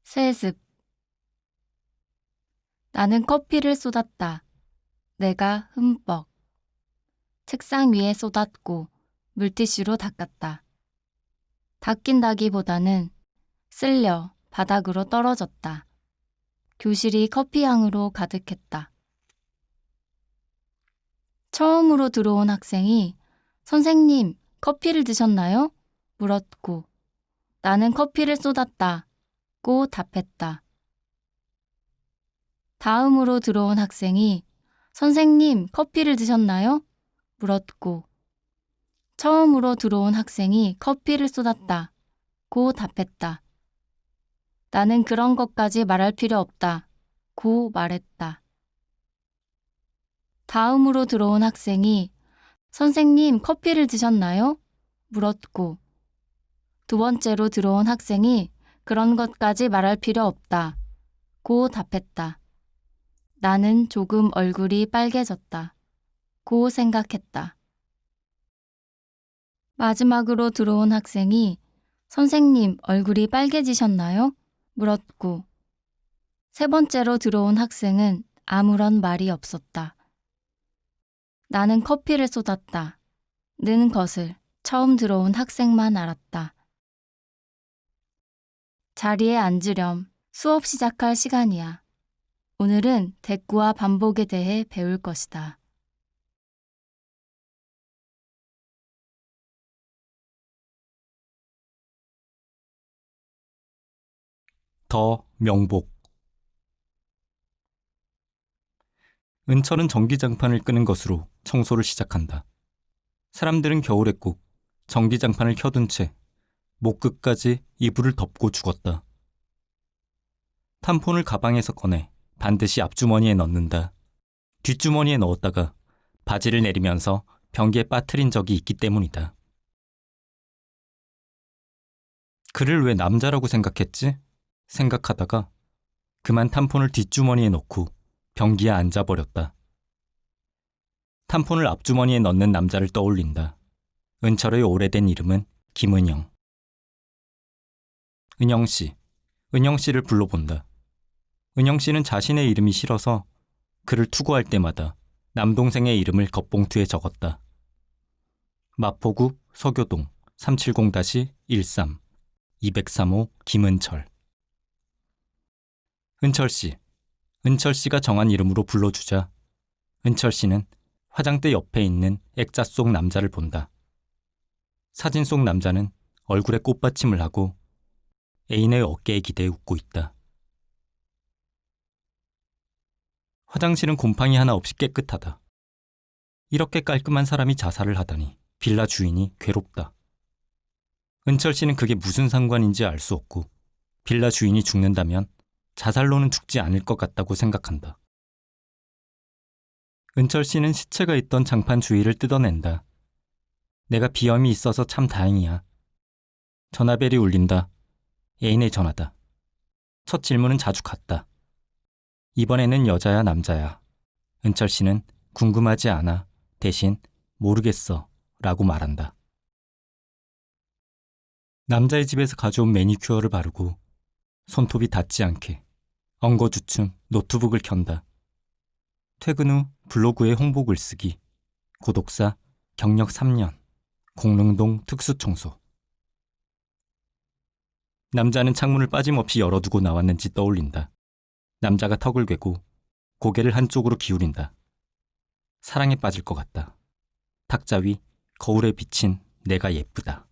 세습. 나는 커피를 쏟았다. 내가 흠뻑. 책상 위에 쏟았고 물티슈로 닦았다. 닦인다기보다는 쓸려 바닥으로 떨어졌다. 교실이 커피향으로 가득했다. 처음으로 들어온 학생이 선생님, 커피를 드셨나요? 물었고 나는 커피를 쏟았다고 답했다. 다음으로 들어온 학생이 선생님, 커피를 드셨나요? 물었고 처음으로 들어온 학생이 커피를 쏟았다고 답했다. 나는 그런 것까지 말할 필요 없다고 말했다. 다음으로 들어온 학생이 선생님, 커피를 드셨나요? 물었고 두 번째로 들어온 학생이 그런 것까지 말할 필요 없다고 답했다. 나는 조금 얼굴이 빨개졌다고 생각했다. 마지막으로 들어온 학생이 선생님, 얼굴이 빨개지셨나요? 물었고 세 번째로 들어온 학생은 아무런 말이 없었다. 나는 커피를 쏟았다는 것을 처음 들어온 학생만 알았다. 자리에 앉으렴. 수업 시작할 시간이야. 오늘은 대꾸와 반복에 대해 배울 것이다. 더 명복. 은철은 전기장판을 끄는 것으로 청소를 시작한다. 사람들은 겨울에 꼭 전기장판을 켜둔 채 목 끝까지 이불을 덮고 죽었다. 탐폰을 가방에서 꺼내 반드시 앞주머니에 넣는다. 뒷주머니에 넣었다가 바지를 내리면서 변기에 빠뜨린 적이 있기 때문이다. 그를 왜 남자라고 생각했지? 생각하다가 그만 탐폰을 뒷주머니에 넣고 변기에 앉아버렸다. 탐폰을 앞주머니에 넣는 남자를 떠올린다. 은철의 오래된 이름은 김은영. 은영씨, 은영씨를 불러본다. 은영씨는 자신의 이름이 싫어서 그를 투고할 때마다 남동생의 이름을 겉봉투에 적었다. 마포구 서교동 370-13 203호 김은철. 은철씨, 은철씨가 정한 이름으로 불러주자 은철씨는 화장대 옆에 있는 액자 속 남자를 본다. 사진 속 남자는 얼굴에 꽃받침을 하고 애인의 어깨에 기대어 웃고 있다. 화장실은 곰팡이 하나 없이 깨끗하다. 이렇게 깔끔한 사람이 자살을 하다니 빌라 주인이 괴롭다. 은철씨는 그게 무슨 상관인지 알 수 없고 빌라 주인이 죽는다면 자살로는 죽지 않을 것 같다고 생각한다. 은철씨는 시체가 있던 장판 주위를 뜯어낸다. 내가 비염이 있어서 참 다행이야. 전화벨이 울린다. 애인의 전화다. 첫 질문은 자주 같다. 이번에는 여자야 남자야? 은철씨는 궁금하지 않아. 대신 모르겠어 라고 말한다. 남자의 집에서 가져온 매니큐어를 바르고 손톱이 닿지 않게 엉거주춤 노트북을 켠다. 퇴근 후 블로그에 홍보 글쓰기, 고독사, 경력 3년, 공릉동 특수청소. 남자는 창문을 빠짐없이 열어두고 나왔는지 떠올린다. 남자가 턱을 괴고 고개를 한쪽으로 기울인다. 사랑에 빠질 것 같다. 탁자 위 거울에 비친 내가 예쁘다.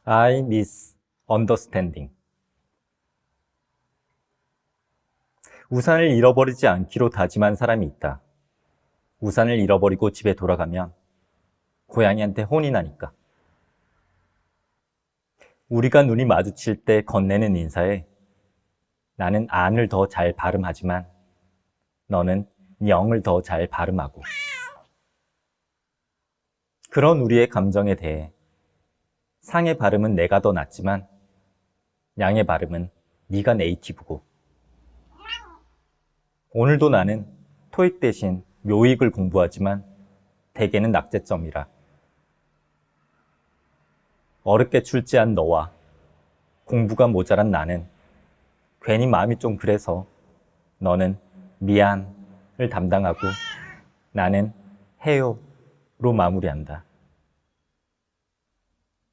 I miss understanding. 우산을 잃어버리지 않기로 다짐한 사람이 있다. 우산을 잃어버리고 집에 돌아가면 고양이한테 혼이 나니까. 우리가 눈이 마주칠 때 건네는 인사에 나는 안을 더 잘 발음하지만 너는 영을 더 잘 발음하고. 그런 우리의 감정에 대해 상의 발음은 내가 더 낫지만 양의 발음은 네가 네이티브고. 오늘도 나는 토익 대신 묘익을 공부하지만 대개는 낙제점이라. 어렵게 출제한 너와 공부가 모자란 나는 괜히 마음이 좀 그래서 너는 미안을 담당하고 나는 해요로 마무리한다.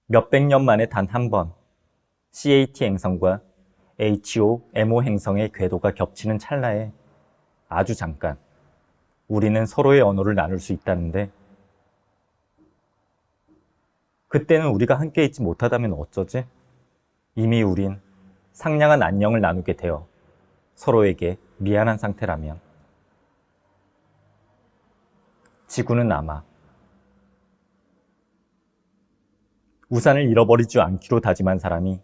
몇백 년 만에 단 한 번 CAT 행성과 HOMO 행성의 궤도가 겹치는 찰나에 아주 잠깐 우리는 서로의 언어를 나눌 수 있다는데 그때는 우리가 함께 있지 못하다면 어쩌지? 이미 우린 상냥한 안녕을 나누게 되어 서로에게 미안한 상태라면 지구는 아마 우산을 잃어버리지 않기로 다짐한 사람이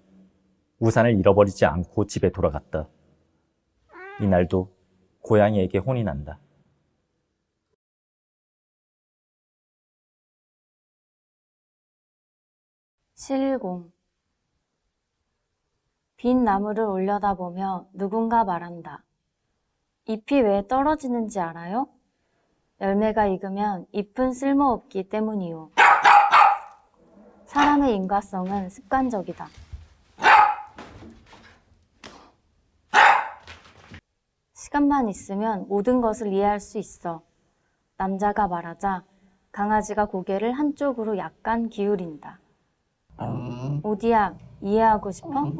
우산을 잃어버리지 않고 집에 돌아갔다. 이날도 고양이에게 혼이 난다. 실공. 빈 나무를 올려다보며 누군가 말한다. 잎이 왜 떨어지는지 알아요? 열매가 익으면 잎은 쓸모없기 때문이요. 사람의 인과성은 습관적이다. 시간만 있으면 모든 것을 이해할 수 있어. 남자가 말하자 강아지가 고개를 한쪽으로 약간 기울인다. 오디야, 이해하고 싶어?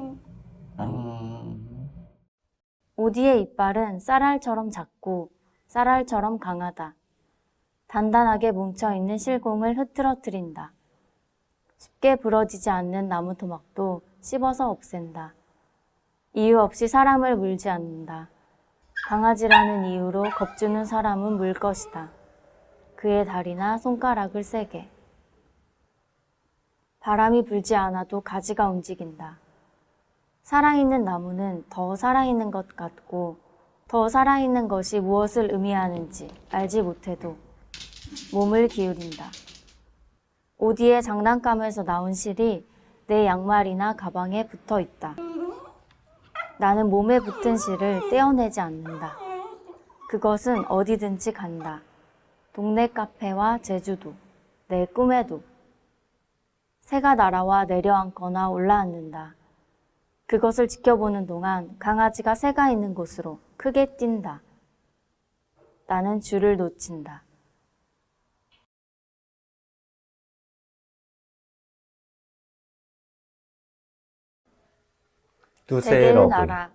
오디의 이빨은 쌀알처럼 작고 쌀알처럼 강하다. 단단하게 뭉쳐있는 실공을 흐트러뜨린다. 쉽게 부러지지 않는 나무 토막도 씹어서 없앤다. 이유 없이 사람을 물지 않는다. 강아지라는 이유로 겁주는 사람은 물 것이다. 그의 다리나 손가락을 세게. 바람이 불지 않아도 가지가 움직인다. 살아있는 나무는 더 살아있는 것 같고 더 살아있는 것이 무엇을 의미하는지 알지 못해도 몸을 기울인다. 오디의 장난감에서 나온 실이 내 양말이나 가방에 붙어 있다. 나는 몸에 붙은 실을 떼어내지 않는다. 그것은 어디든지 간다. 동네 카페와 제주도, 내 꿈에도. 새가 날아와 내려앉거나 올라앉는다. 그것을 지켜보는 동안 강아지가 새가 있는 곳으로 크게 뛴다. 나는 줄을 놓친다. 두세의 대개는 러브. 알아.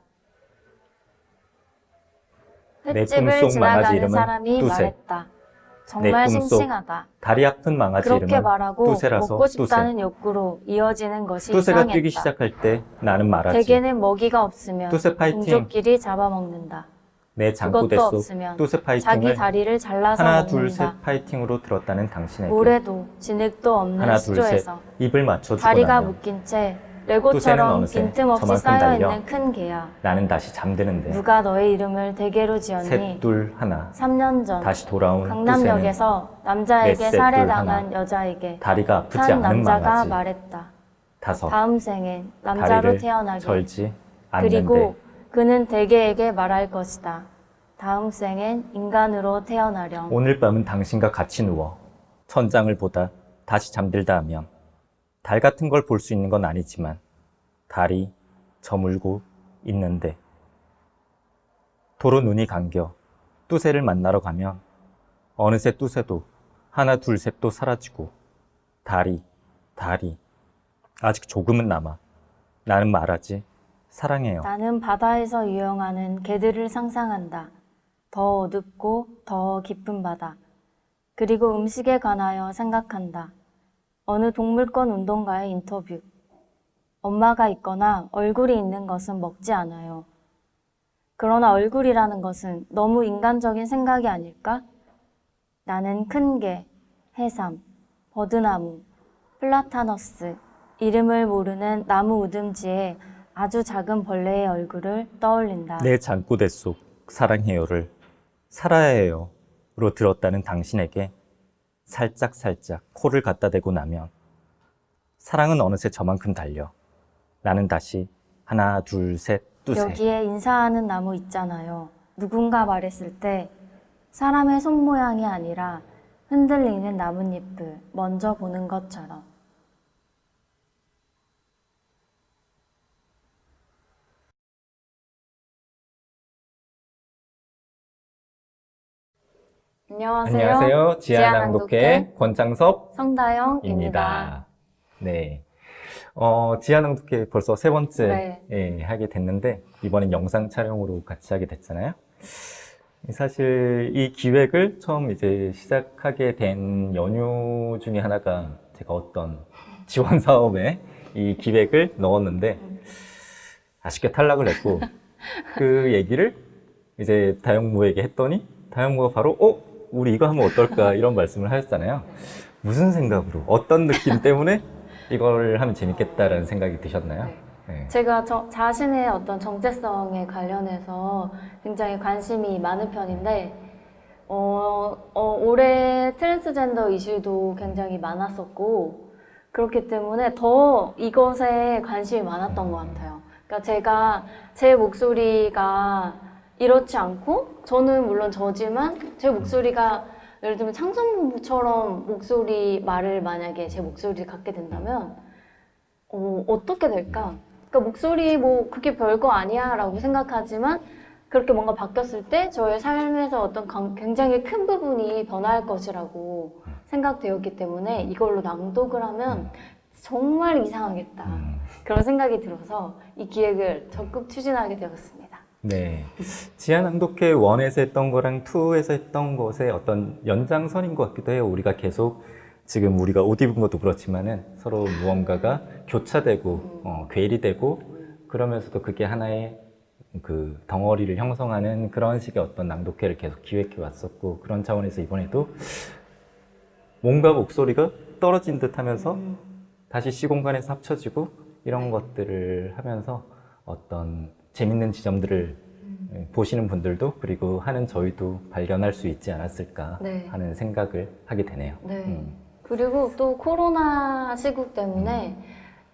내 횟집을 꿈속 망아지 지나가는 이름은 사람이 뚜세. 말했다. 내 정말 꿈속 싱싱하다. 다리 아픈 망아지 그렇게 이름은 말하고 뚜세라서 먹고 뚜세. 싶다는 욕구로 이어지는 것이 뚜세가 이상했다. 뛰기 시작할 때 나는 말하지. 대개는 먹이가 없으면 뚜세 파이팅. 동족끼리 잡아먹는다. 내 장구대 그것도 속 없으면 뚜세 자기 파이팅을 다리를 잘라서 하나 먹는다. 둘 셋 파이팅으로 들었다는 당신에게 모래도 진흙도 없는 하나 둘 셋 수조에서 입을 맞춰주고 다리가 나면 묶인 채 뚜새는 레고처럼 어느새 빈틈없이 저만큼 달려. 쌓여있는 큰 개야. 나는 다시 잠드는데 누가 너의 이름을 대개로 지었니? 셋 둘 하나 3년 전 다시 돌아온 뚜새는 강남역에서 남자에게 넷, 셋, 살해당한 둘, 여자에게 다리가 아프지 한 않은 남자가 망아지 말했다. 다섯 다음 생엔 남자로 다리를 태어나게. 절지 않는데 그리고 그는 대개에게 말할 것이다. 다음 생엔 인간으로 태어나렴. 오늘 밤은 당신과 같이 누워 천장을 보다 다시 잠들다 하면 달 같은 걸 볼 수 있는 건 아니지만 달이 저물고 있는데 도로 눈이 감겨 뚜새를 만나러 가면 어느새 뚜새도 하나 둘 셋도 사라지고 달이 아직 조금은 남아. 나는 말하지 사랑해요. 나는 바다에서 유영하는 개들을 상상한다. 더 어둡고 더 깊은 바다. 그리고 음식에 관하여 생각한다. 어느 동물권 운동가의 인터뷰. 엄마가 있거나 얼굴이 있는 것은 먹지 않아요. 그러나 얼굴이라는 것은 너무 인간적인 생각이 아닐까? 나는 큰 개, 해삼, 버드나무, 플라타너스, 이름을 모르는 나무 우듬지에 아주 작은 벌레의 얼굴을 떠올린다. 내 잠꼬대 속 사랑해요를 살아야 해요로 들었다는 당신에게 살짝 코를 갖다 대고 나면 사랑은 어느새 저만큼 달려. 나는 다시 하나 둘 셋 뚜세. 여기에 인사하는 나무 있잖아요. 누군가 말했을 때 사람의 손 모양이 아니라 흔들리는 나뭇잎을 먼저 보는 것처럼. 안녕하세요. 지하낭독회 권창섭입니다. 성다영입니다. 네. 지하낭독회 벌써 세 번째 네. 하게 됐는데, 이번엔 영상 촬영으로 같이 하게 됐잖아요. 사실 이 기획을 처음 이제 시작하게 된 연유 중에 하나가 제가 어떤 지원 사업에 이 기획을 넣었는데, 아쉽게 탈락을 했고, 그 얘기를 이제 다영무에게 했더니, 다영무가 바로, 우리 이거 하면 어떨까? 이런 말씀을 하셨잖아요. 무슨 생각으로, 어떤 느낌 때문에 이걸 하면 재밌겠다라는 생각이 드셨나요? 네. 제가 자신의 어떤 정체성에 관련해서 굉장히 관심이 많은 편인데, 올해 트랜스젠더 이슈도 굉장히 많았었고, 그렇기 때문에 더 이것에 관심이 많았던 것 같아요. 그러니까 제 목소리가 이렇지 않고, 저는 물론 저지만, 제 목소리가 예를 들면 창성부처럼 말을 만약에 제 목소리를 갖게 된다면, 어떻게 될까? 그러니까 목소리 뭐 그게 별거 아니야 라고 생각하지만 그렇게 뭔가 바뀌었을 때 저의 삶에서 어떤 굉장히 큰 부분이 변화할 것이라고 생각되었기 때문에 이걸로 낭독을 하면 정말 이상하겠다. 그런 생각이 들어서 이 기획을 적극 추진하게 되었습니다. 네. 지하낭독회 1에서 했던 거랑 2에서 했던 것의 어떤 연장선인 것 같기도 해요. 우리가 계속 지금 우리가 옷 입은 것도 그렇지만은 서로 무언가가 교차되고 괴리되고 그러면서도 그게 하나의 그 덩어리를 형성하는 그런 식의 어떤 낭독회를 계속 기획해 왔었고, 그런 차원에서 이번에도 뭔가 목소리가 떨어진 듯 하면서 다시 시공간에서 합쳐지고 이런 것들을 하면서 어떤 재밌는 지점들을 보시는 분들도 그리고 하는 저희도 발견할 수 있지 않았을까 네. 하는 생각을 하게 되네요. 네. 그리고 또 코로나 시국 때문에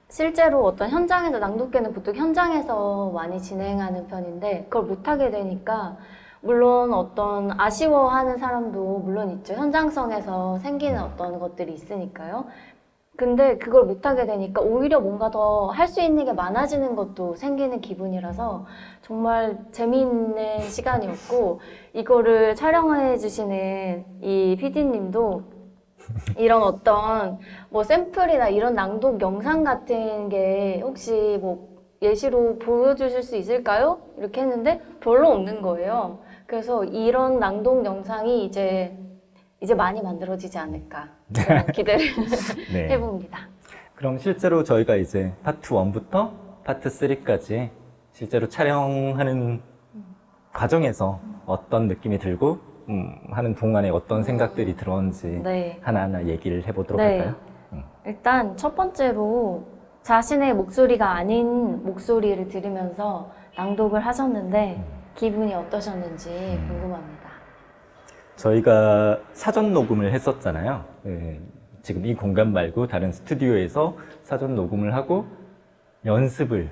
실제로 어떤 현장에서 낭독회는 보통 현장에서 많이 진행하는 편인데 그걸 못하게 되니까 물론 어떤 아쉬워하는 사람도 물론 있죠. 현장성에서 생기는 어떤 것들이 있으니까요. 근데 그걸 못하게 되니까 오히려 뭔가 더 할 수 있는 게 많아지는 것도 생기는 기분이라서 정말 재미있는 시간이었고, 이거를 촬영해 주시는 이 PD님도 이런 어떤 뭐 샘플이나 이런 낭독 영상 같은 게 혹시 뭐 예시로 보여주실 수 있을까요? 이렇게 했는데 별로 없는 거예요. 그래서 이런 낭독 영상이 이제 많이 만들어지지 않을까 기대를 네. 해봅니다. 그럼 실제로 저희가 이제 파트 1부터 파트 3까지 실제로 촬영하는 과정에서 어떤 느낌이 들고 하는 동안에 어떤 생각들이 들었는지 네. 하나하나 얘기를 해보도록 네. 할까요? 일단 첫 번째로 자신의 목소리가 아닌 목소리를 들으면서 낭독을 하셨는데 기분이 어떠셨는지 궁금합니다. 저희가 사전 녹음을 했었잖아요. 지금 이 공간 말고 다른 스튜디오에서 사전 녹음을 하고 연습을,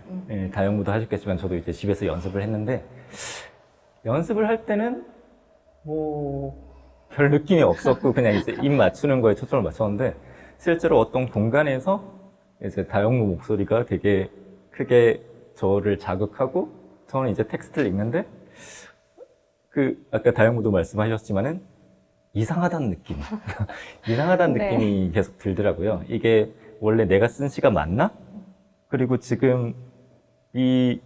다영무도 하셨겠지만 저도 이제 집에서 연습을 했는데, 연습을 할 때는 뭐 별 느낌이 없었고 그냥 이제 입 맞추는 거에 초점을 맞췄는데, 실제로 어떤 공간에서 이제 다영무 목소리가 되게 크게 저를 자극하고 저는 이제 텍스트를 읽는데 아까 다영무도 말씀하셨지만은 이상하다는 느낌. 이상하다는 네. 느낌이 계속 들더라고요. 이게 원래 내가 쓴 시가 맞나? 그리고 지금 이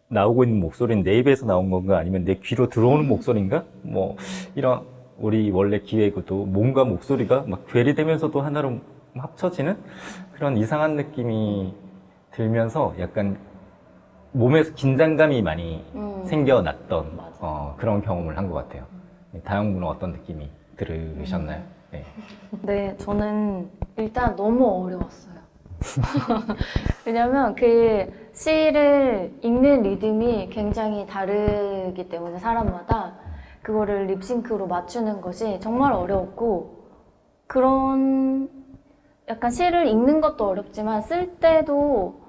나오고 있는 목소리는 내 입에서 나온 건가? 아니면 내 귀로 들어오는 목소리인가? 뭐, 이런, 우리 원래 기획도 뭔가 목소리가 막 괴리되면서도 하나로 합쳐지는 그런 이상한 느낌이 들면서 약간 몸에서 긴장감이 많이 생겨났던 그런 경험을 한 것 같아요. 다영무는 어떤 느낌이 들으셨나요? 네. 네, 저는 일단 너무 어려웠어요. 왜냐면 그 시를 읽는 리듬이 굉장히 다르기 때문에 사람마다 그거를 립싱크로 맞추는 것이 정말 어려웠고, 그런 약간 시를 읽는 것도 어렵지만 쓸 때도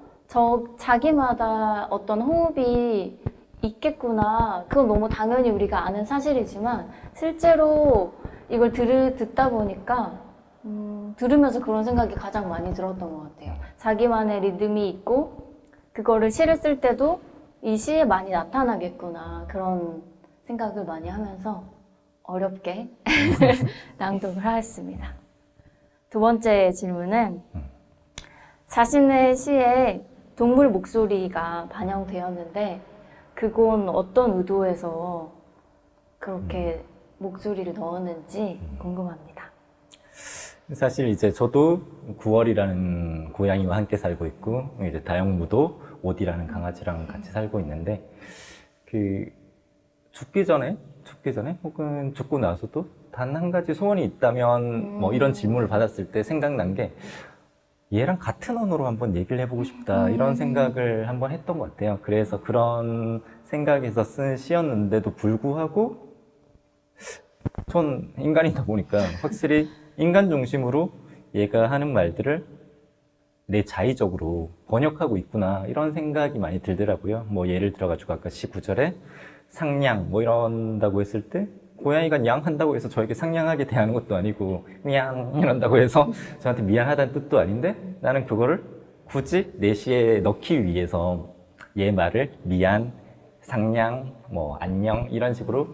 자기마다 어떤 호흡이 있겠구나. 그건 너무 당연히 우리가 아는 사실이지만 실제로 이걸 듣다 보니까 들으면서 그런 생각이 가장 많이 들었던 것 같아요. 자기만의 리듬이 있고 그거를 시를 쓸 때도 이 시에 많이 나타나겠구나. 그런 생각을 많이 하면서 어렵게 낭독을 하였습니다. 두 번째 질문은 자신의 시에 동물 목소리가 반영되었는데 그건 어떤 의도에서 그렇게 목소리를 넣었는지 궁금합니다. 사실 이제 저도 9월이라는 고양이와 함께 살고 있고 이제 다영무도 오디라는 강아지랑 같이 살고 있는데 그 죽기 전에 혹은 죽고 나서도 단 한 가지 소원이 있다면 뭐 이런 질문을 받았을 때 생각난 게 얘랑 같은 언어로 한번 얘기를 해보고 싶다 이런 생각을 한번 했던 것 같아요. 그래서 그런 생각에서 쓴 시였는데도 불구하고 전 인간이다 보니까 확실히 인간 중심으로 얘가 하는 말들을 내 자의적으로 번역하고 있구나 이런 생각이 많이 들더라고요. 뭐 예를 들어가지고 아까 시 9절에 상냥 뭐 이런다고 했을 때 고양이가 냥 한다고 해서 저에게 상냥하게 대하는 것도 아니고 냥 이런다고 해서 저한테 미안하다는 뜻도 아닌데 나는 그거를 굳이 내 시에 넣기 위해서 얘 말을 미안, 상냥, 뭐 안녕 이런 식으로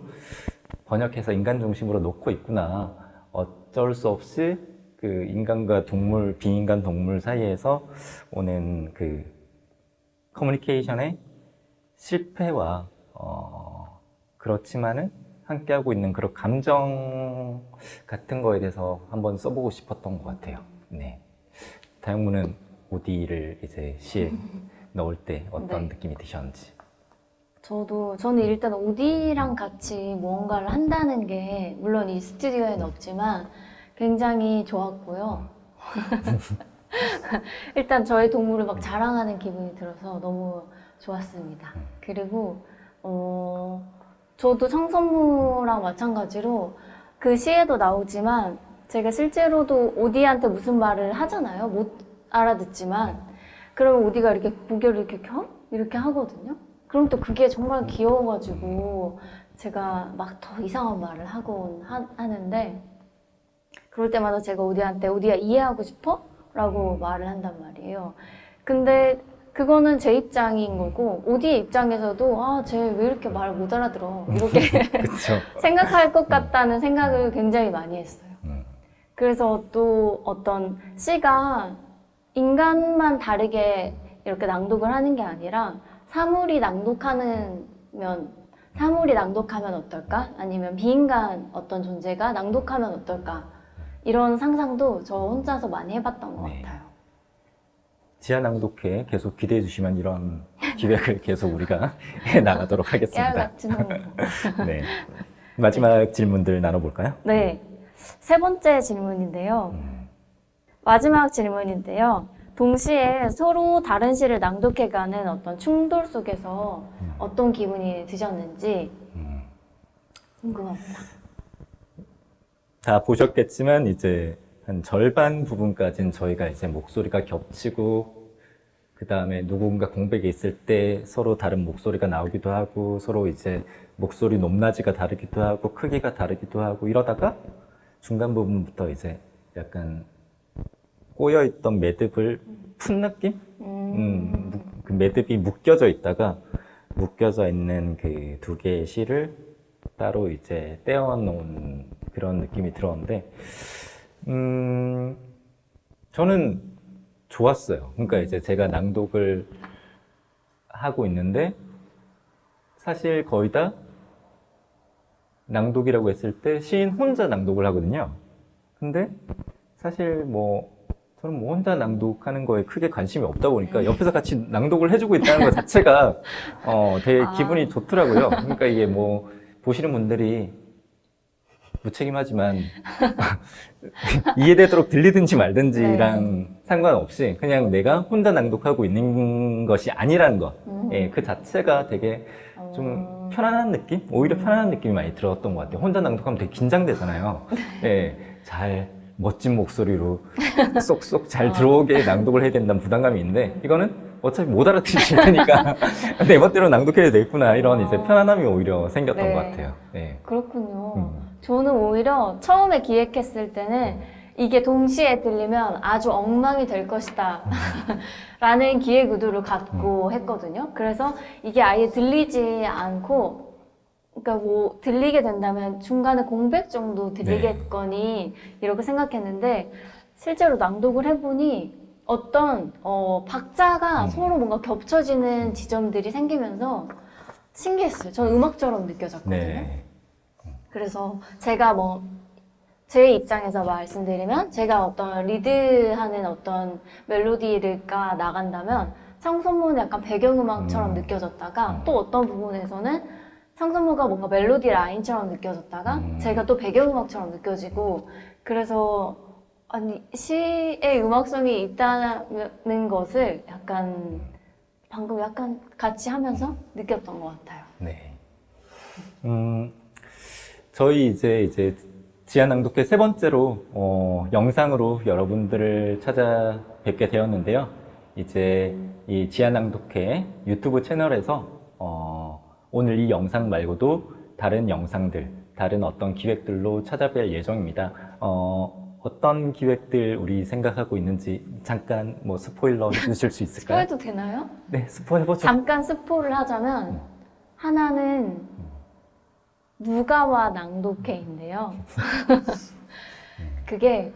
번역해서 인간 중심으로 놓고 있구나. 어쩔 수 없이 그 인간과 동물, 비인간 동물 사이에서 오는 그 커뮤니케이션의 실패와 그렇지만은 함께하고 있는 그런 감정 같은 거에 대해서 한번 써보고 싶었던 것 같아요. 네. 다영무는 오디를 이제 시에 넣을 때 어떤 네. 느낌이 드셨는지. 저는 일단 오디랑 같이 무언가를 한다는 게 물론 이 스튜디오에는 없지만 굉장히 좋았고요. 일단 저희 동물을 막 자랑하는 기분이 들어서 너무 좋았습니다. 그리고 저도 청선무랑 마찬가지로 그 시에도 나오지만 제가 실제로도 오디한테 무슨 말을 하잖아요. 못 알아듣지만 그러면 오디가 이렇게 고개를 이렇게 켜? 이렇게 하거든요. 그럼 또 그게 정말 귀여워가지고 제가 막 더 이상한 말을 하곤 하는데 그럴 때마다 제가 오디한테 오디야 이해하고 싶어? 라고 말을 한단 말이에요. 근데 그거는 제 입장인 거고 오디의 입장에서도 아, 쟤 왜 이렇게 말 못 알아들어 이렇게 그렇죠. 생각할 것 같다는 생각을 굉장히 많이 했어요. 그래서 또 어떤 시가 인간만 다르게 이렇게 낭독을 하는 게 아니라 사물이 낭독하면 어떨까? 아니면 비인간 어떤 존재가 낭독하면 어떨까? 이런 상상도 저 혼자서 많이 해봤던 것 네. 같아요. 지하 낭독회 계속 기대해 주시면 이런 기획을 계속 우리가 해 나가도록 깨알 하겠습니다. 같은 홍보. 네. 마지막 질문들 나눠볼까요? 네. 세 번째 질문인데요. 마지막 질문인데요. 동시에 서로 다른 시를 낭독해가는 어떤 충돌 속에서 어떤 기분이 드셨는지 궁금합니다. 다 보셨겠지만 이제 한 절반 부분까지는 저희가 이제 목소리가 겹치고 그 다음에 누군가 공백이 있을 때 서로 다른 목소리가 나오기도 하고 서로 이제 목소리 높낮이가 다르기도 하고 크기가 다르기도 하고 이러다가 중간 부분부터 이제 약간 꼬여있던 매듭을 푼 느낌? 그 매듭이 묶여져 있다가 묶여져 있는 그 두 개의 실을 따로 이제 떼어놓은 그런 느낌이 들었는데 저는 좋았어요. 그러니까 이제 제가 낭독을 하고 있는데 사실 거의 다 낭독이라고 했을 때 시인 혼자 낭독을 하거든요. 근데 사실 저는 혼자 낭독하는 거에 크게 관심이 없다 보니까 옆에서 같이 낭독을 해주고 있다는 것 자체가 되게 기분이 좋더라고요. 그러니까 이게 보시는 분들이 무책임하지만 이해되도록 들리든지 말든지랑 상관없이 그냥 내가 혼자 낭독하고 있는 것이 아니라는 것, 그 자체가 되게 좀 편안한 느낌? 오히려 편안한 느낌이 많이 들었던 것 같아요. 혼자 낭독하면 되게 긴장되잖아요. 멋진 목소리로 쏙쏙 잘 들어오게 낭독을 해야 된다는 부담감이 있는데 이거는 어차피 못 알아들으실 테니까 내 멋대로 낭독해도 되겠구나 이런 이제 편안함이 오히려 생겼던 것 같아요. 네. 그렇군요. 저는 오히려 처음에 기획했을 때는 이게 동시에 들리면 아주 엉망이 될 것이다 라는 기획 의도를 갖고 했거든요. 그래서 이게 아예 들리지 않고 그러니까 뭐 들리게 된다면 중간에 공백 정도 들리겠거니 이렇게 생각했는데 실제로 낭독을 해보니 어떤 박자가 서로 뭔가 겹쳐지는 지점들이 생기면서 신기했어요. 저는 음악처럼 느껴졌거든요. 네. 그래서 제가 뭐 제 입장에서 말씀드리면 제가 어떤 리드하는 어떤 멜로디가 나간다면 청소문은 약간 배경음악처럼 느껴졌다가 또 어떤 부분에서는 청소문가 뭔가 멜로디 라인처럼 느껴졌다가 제가 또 배경음악처럼 느껴지고 그래서 아니 시의 음악성이 있다는 것을 약간 방금 약간 같이 하면서 느꼈던 것 같아요. 네. 저희 이제 지하 낭독회 세 번째로 영상으로 여러분들을 찾아뵙게 되었는데요. 이제 이 지하 낭독회 유튜브 채널에서 오늘 이 영상 말고도 다른 영상들, 다른 어떤 기획들로 찾아뵐 예정입니다. 어떤 기획들 우리 생각하고 있는지 잠깐 뭐 스포일러 해주실 수 있을까요? 스포해도 되나요? 네, 스포해보죠. 잠깐 스포를 하자면 하나는 누가와 낭독회인데요. 그게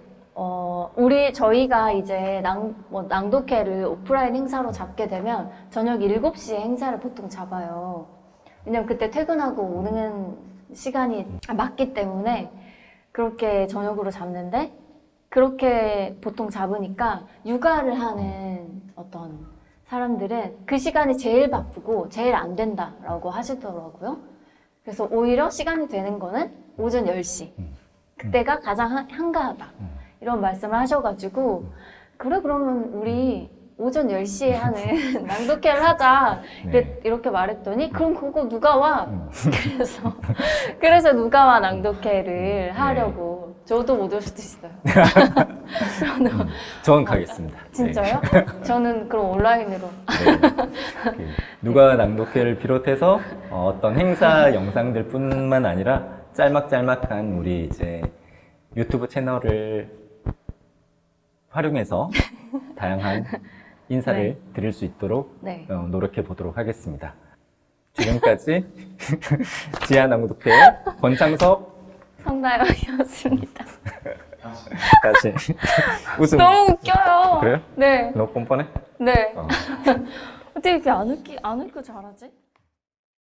저희가 이제 낭독회를 오프라인 행사로 잡게 되면 저녁 7시에 행사를 보통 잡아요. 왜냐면 그때 퇴근하고 오는 시간이 맞기 때문에 그렇게 저녁으로 잡는데 그렇게 보통 잡으니까 육아를 하는 어떤 사람들은 그 시간이 제일 바쁘고 제일 안 된다라고 하시더라고요. 그래서 오히려 시간이 되는 거는 오전 10시. 그때가 가장 한가하다. 이런 말씀을 하셔가지고 그래 그러면 우리 오전 10시에 하는 낭독회를 하자. 이렇게 말했더니 그럼 그거 누가 와? 그래서 누가 와 낭독회를 하려고. 저도 못 올 수도 있어요. 저는 가겠습니다. 진짜요? 저는 그럼 온라인으로. 네. 누가 낭독회를 비롯해서 어떤 행사 영상들 뿐만 아니라 짤막짤막한 우리 이제 유튜브 채널을 활용해서 다양한 인사를 드릴 수 있도록 노력해 보도록 하겠습니다. 지금까지 지하 낭독회 권창섭 성다영이었습니다. 다시 웃음. 너무 웃겨요. 그래요? 네. 너무 뻔뻔해? 네. 어떻게 이렇게 안 웃고 잘하지?